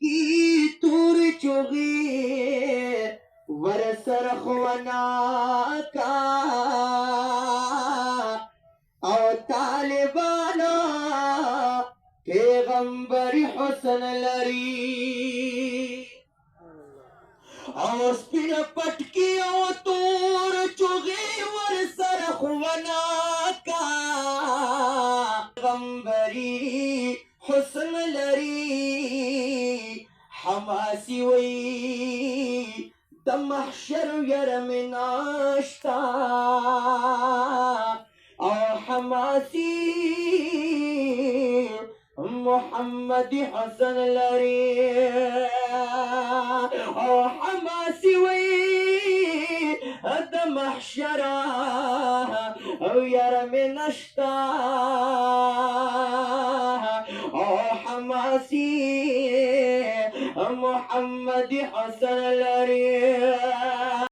की तूर चुगी वरसर खुवना का और तालिबाना पैगंबरी हुसन लरी और स्पिन पटकी और तूर चुगी वरसर खुवना का पैगंबरी हुसन लरी हमासी वही दमहशर यरमिनाश्ता और हमासी मोहम्मद हसन लरी और हमासी वही दमहशरा यरमिनाश्ता और हमासी मोहम्मद हसन लरी